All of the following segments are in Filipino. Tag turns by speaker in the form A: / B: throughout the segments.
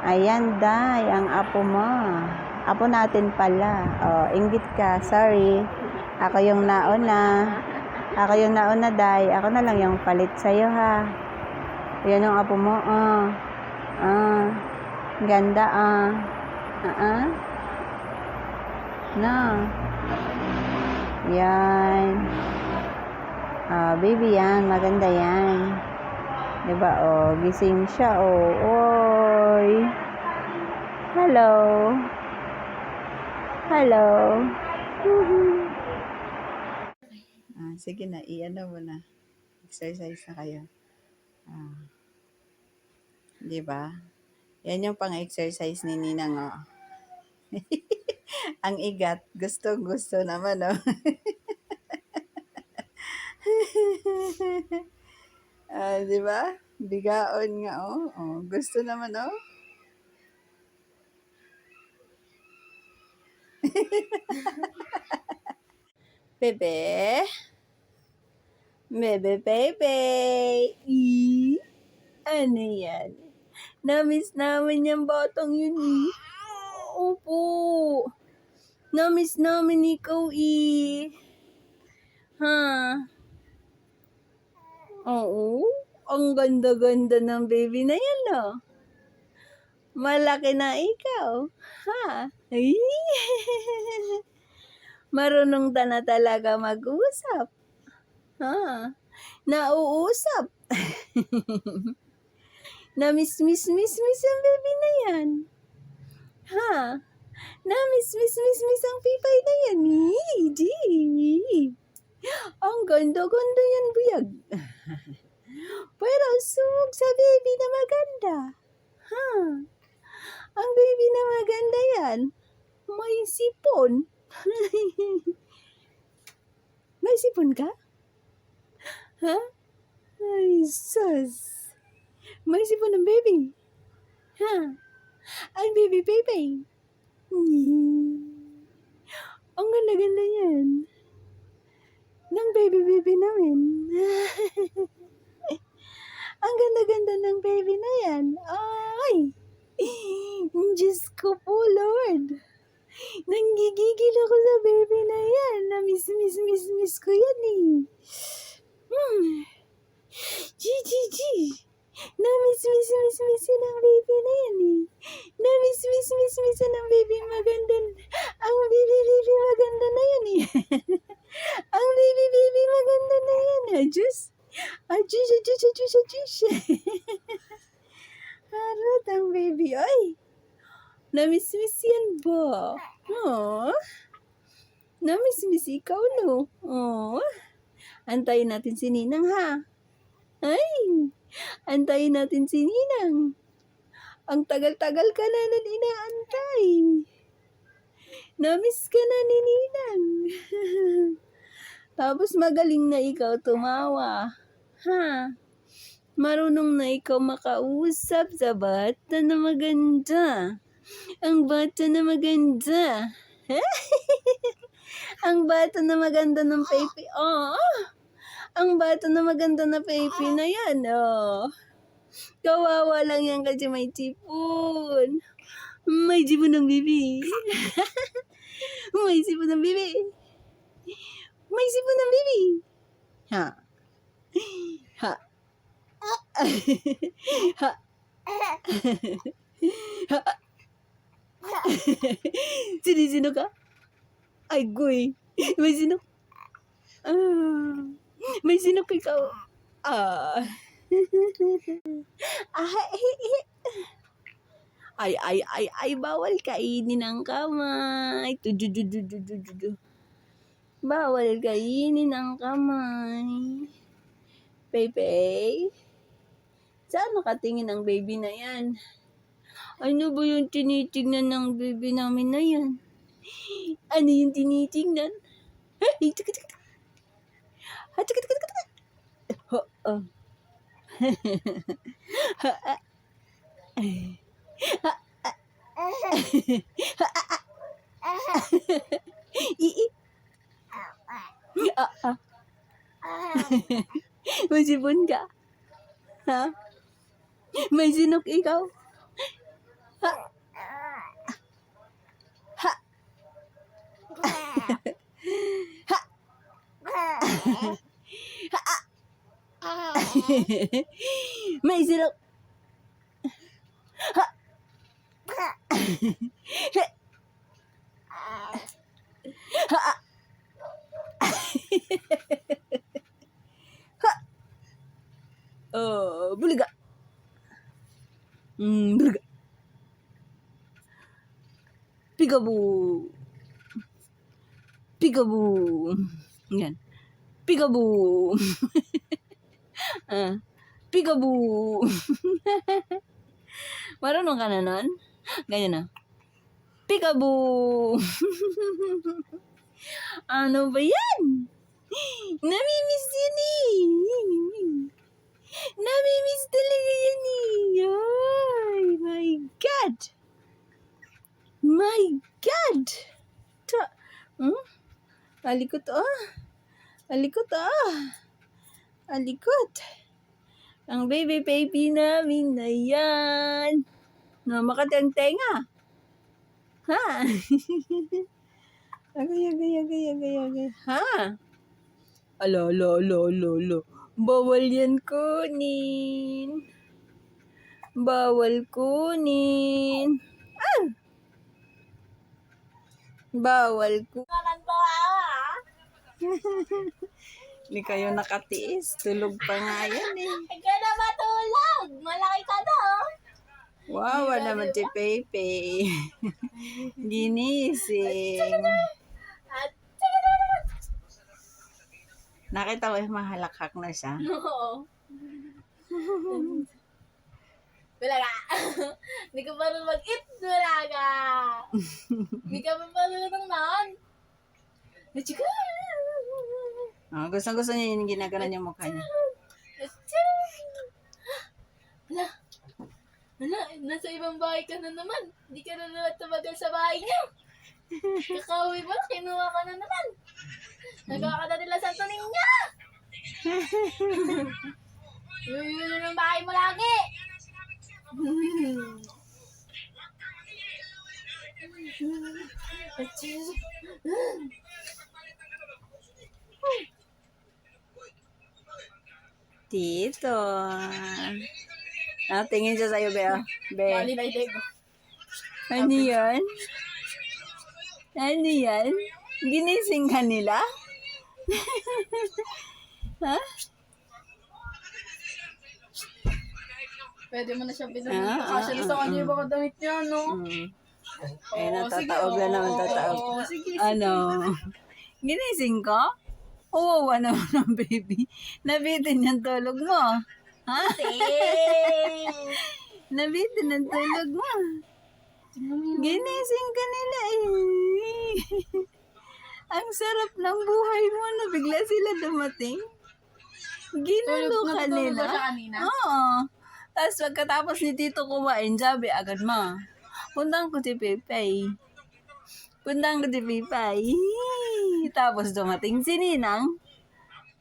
A: Ayan, Day, ang apo mo. Apo natin pala. Oh, inggit ka. Sorry. Ako yung nauna. Day. Ako na lang yung palit sa'yo, ha. Ayan yung apo mo. Ganda, No. Yan. Baby yan. Maganda yan. Diba, gising siya, Oy. Hello. Sige na, i-ano mo na. Exercise na kayo. Diba? Yan yung pang-exercise ni Ninang, Ang igat. Gusto naman, Diba? Bigaon nga, Gusto naman, Bebe. Bebe. Ano yan? Namiss namin yung batang yun, Opo. Namiss namin ikaw, Ha? Oo. Ang ganda-ganda ng baby na yan, Malaki na ikaw. Ha? Ay. Marunong ka na talaga mag-usap. Ha? Nauusap. Miss ang baby na yan. Ha? Miss ang pipay na yan. Ang ganda-ganda yan, buyag. Pero sumog sa baby na maganda. Ha? Ang baby na maganda yan. May sipon. May sipon ka? Ha? Ay, sus. May sipon ng baby. Ha? Ay, baby. Ang ganda-ganda yan. Ng baby namin. Ang ganda-ganda ng baby na yan. Ay! Diyos ko po, Lord. Nanggigigil ako sa baby na yan. Miss ko yan, Miss ng baby na yan, Miss ng baby maganda. Ang baby maganda na yan, Ang baby maganda na yan, Diyos. Diyos. Harot ang baby, ay. Namiss yan ba? Namiss ikaw, no? Antayin natin si Ninang, ha? Ay, antayin natin si Ninang. Ang tagal-tagal ka na inaantay. Namiss ka na ni Ninang. Tapos magaling na ikaw tumawa. Ha? Marunong na ikaw makausap sa bata na maganda. Ang bata na maganda. Ang bata na maganda ng baby. Ang bata na maganda na baby na yan, Kawawa lang yan kasi may sipon. May sipon ng baby. May sipon ng baby. May sipon ng baby. Ha? Sino ka? Ay, goy. May sinok. May sinok ikaw. Ay, bawal kainin ang kamay. Bawal kainin ang kamay. Baby, saan nakatingin ang baby na yan? Ano ba yung tinitingnan ng baby namin na yan? Ano yung tinitingnan? May sipon ka? Ha? May sinok ikaw? Ha! Ha! May sila. Ha! Ha! Oh, buliga. Buliga. Peekaboo. Peekaboo. Yan. Peekaboo. Peekaboo. Marunong ka na nun? Ganyan na. Peekaboo. Ano ba yan? Namimiss yun eh. Namimiss talaga yan eh. Ay, my God. My God. Alikot ah. Alikot ah. Alikot. Ang baby namin na yan. No, makateng-tenga. Ha? Agay. Ha? Alo. Bawal yan kunin. Bawal kunin. Bawal kunin. Hindi kayo nakatiis. Tulog pa nga yan eh.
B: Hindi ka na matulog. Malaki ka na.
A: Wow, naman si Pepe. Ginising. Nakita ko mahalakhak na siya.
B: Oo. Wala ka. Hindi ka pa rin mag-eat. Wala ka. Hindi ka pa rin ng nan. Nachika.
A: Gusto niya yung ginagawa niya mukha niya.
B: Wala, nasa ibang bahay ka na naman. Hindi ka na naman tumagal sa bahay niyo. Kakauwi mo, kinuha ka na naman. Nagawa ka na nila Santo Niño. Yun ang bahay mo lagi.
A: Tito. Tingin siya sa'yo, Be. Be.
B: Bali na idego.
A: Ano yan? Ano yan? Ginising ka nila? Ha?
B: Pwede mo na siya binalik. Kasi sa kanya yung baka damit niya, no?
A: Eh, natataog na naman, tataog.
B: Sige.
A: Ano? Ginising ka? Uwawa naman ang baby. Nabitin yung tulog mo. Ha? Nabitin ang tulog mo. Ginising ka nila eh. Ang sarap ng buhay mo na bigla sila dumating. Ginalo ka
B: Natutulog
A: nila.
B: ba siya kanina?
A: Oo. Tapos pagkatapos ni Tito kumain, sabi agad ma, puntahan ko si Pepe. Tapos dumating si Ninang.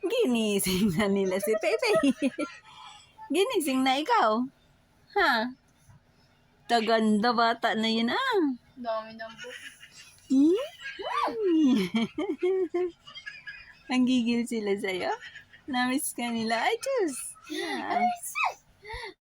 A: Ginising na nila si Pepe. Ginising na ikaw. Ha? Taganda bata na yun ah.
B: Dami ng book.
A: Ang gigil sila sa'yo. Namiss ka nila. Ay, Diyos.